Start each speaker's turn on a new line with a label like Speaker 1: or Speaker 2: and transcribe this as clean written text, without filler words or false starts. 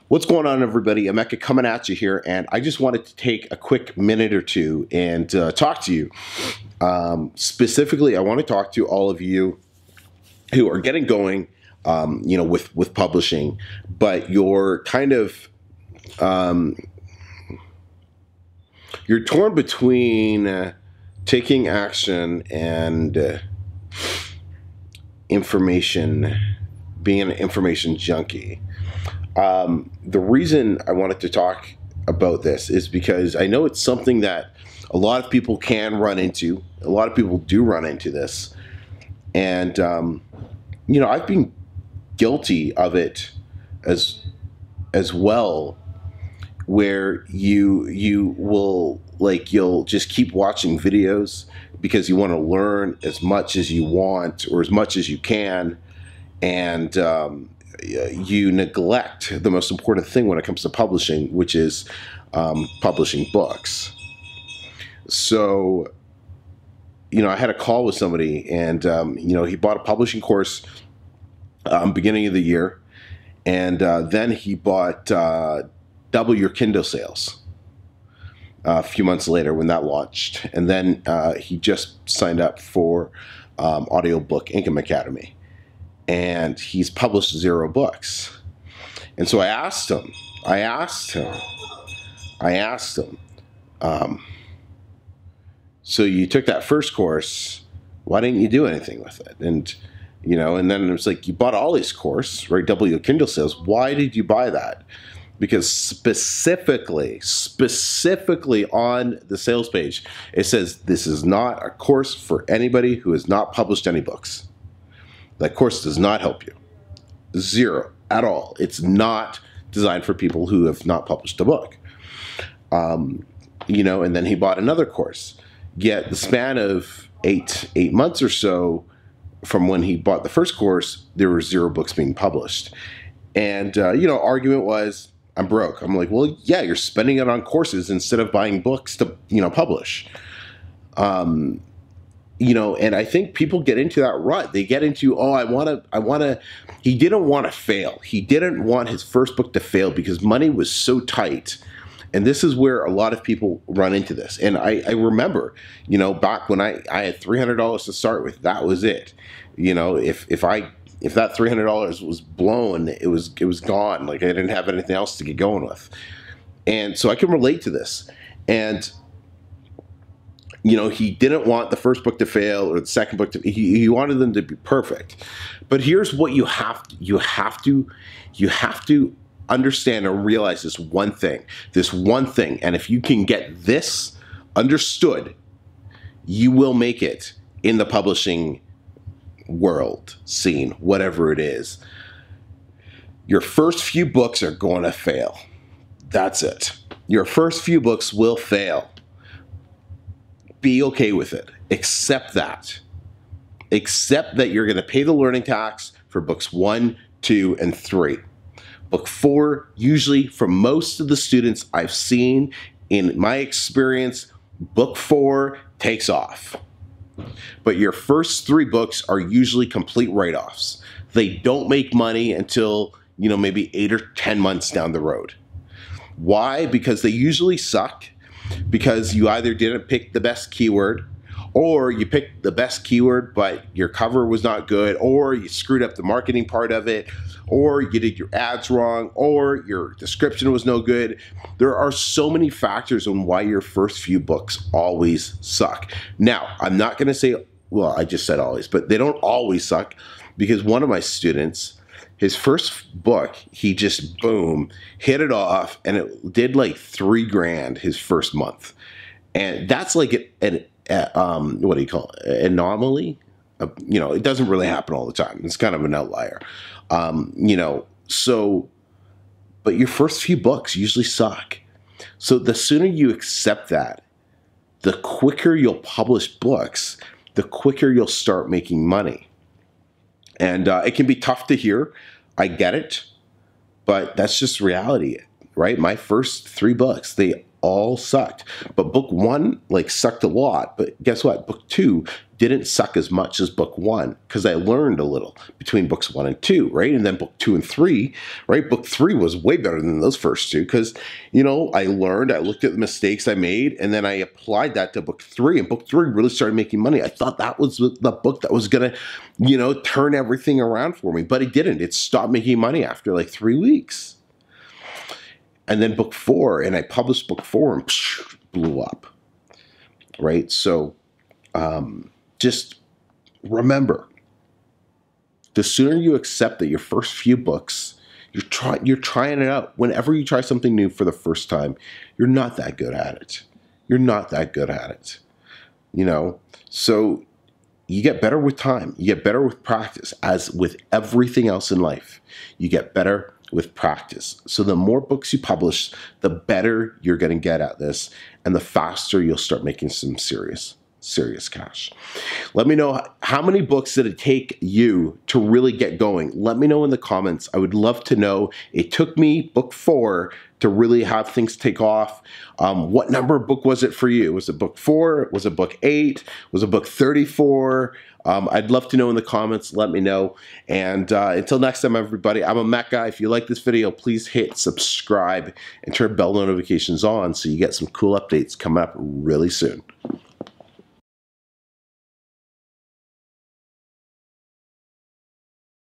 Speaker 1: What's going on, everybody? Emeka coming at you here, and I just wanted to take a quick minute or two and talk to you. Specifically, I want to talk to all of you who are getting going, with publishing, but you're kind of you're torn between taking action and being an information junkie. The reason I wanted to talk about this is because I know it's something that a lot of people can run into. A lot of people do run into this. And, I've been guilty of it as well, where you'll just keep watching videos because you want to learn as much as you want or as much as you can. And, you neglect the most important thing when it comes to publishing, which is publishing books. So, I had a call with somebody, and he bought a publishing course beginning of the year, and then he bought double your Kindle sales a few months later when that launched, and then he just signed up for Audiobook Income Academy. And he's published 0 books. And so I asked him, so you took that first course, why didn't you do anything with it? And, and then it was like, you bought Ollie's course, right? Double your Kindle sales. Why did you buy that? Because specifically on the sales page, it says, this is not a course for anybody who has not published any books. That course does not help you. 0 at all. It's not designed for people who have not published a book. And then he bought another course. Yet the span of eight months or so from when he bought the first course, there were 0 books being published. And, argument was, I'm broke. I'm like, well, yeah, you're spending it on courses instead of buying books to, publish. And I think people get into that rut. They get into, he didn't want to fail. He didn't want his first book to fail because money was so tight. And this is where a lot of people run into this. And I remember, back when I had $300 to start with, that was it. If that $300 was blown, it was gone. Like, I didn't have anything else to get going with. And so I can relate to this. And he didn't want the first book to fail or the second book to. He wanted them to be perfect. But here's what you have to understand and realize this one thing. And if you can get this understood, you will make it in the publishing world, scene, whatever it is. Your first few books are going to fail. That's it. Your first few books will fail. Be okay with it. Accept that. Accept that you're going to pay the learning tax for books 1, 2, and 3. Book 4, usually for most of the students I've seen, in my experience, book 4 takes off. But your first 3 books are usually complete write-offs. They don't make money until, maybe 8 or 10 months down the road. Why? Because they usually suck. Because you either didn't pick the best keyword, or you picked the best keyword, but your cover was not good, or you screwed up the marketing part of it, or you did your ads wrong, or your description was no good. There are so many factors on why your first few books always suck. Now, I'm not going to say, well, I just said always, but they don't always suck, because one of my students, his first book, he just, boom, hit it off, and it did like $3,000 his first month. And that's like an what do you call it? Anomaly? It doesn't really happen all the time. It's kind of an outlier. So, but your first few books usually suck. So the sooner you accept that, the quicker you'll publish books, the quicker you'll start making money. And it can be tough to hear. I get it. But that's just reality, right? My first 3 books, they all sucked. But book 1, sucked a lot. But guess what? Book 2 didn't suck as much as book 1 because I learned a little between books 1 and 2, right? And then book 2 and 3, right? Book 3 was way better than those first two because, you know, I learned, I looked at the mistakes I made, and then I applied that to book 3, and book 3 really started making money. I thought that was the book that was going to, you know, turn everything around for me, but it didn't. It stopped making money after like 3 weeks. And then book 4, and I published book 4 and blew up, right? So just remember, the sooner you accept that your first few books, you're trying it out. Whenever you try something new for the first time, you're not that good at it. You're not that good at it, you know? So you get better with time. You get better with practice. As with everything else in life, you get better with practice. So the more books you publish, the better you're going to get at this, and the faster you'll start making some serious cash. Let me know, how many books did it take you to really get going? Let me know in the comments. I would love to know. It took me book 4 to really have things take off. What number book was it for you? Was it book 4? Was it book 8? Was it book 34? I'd love to know in the comments. Let me know. And until next time, everybody, I'm a Mac Guy. If you like this video, please hit subscribe and turn bell notifications on so you get some cool updates coming up really soon.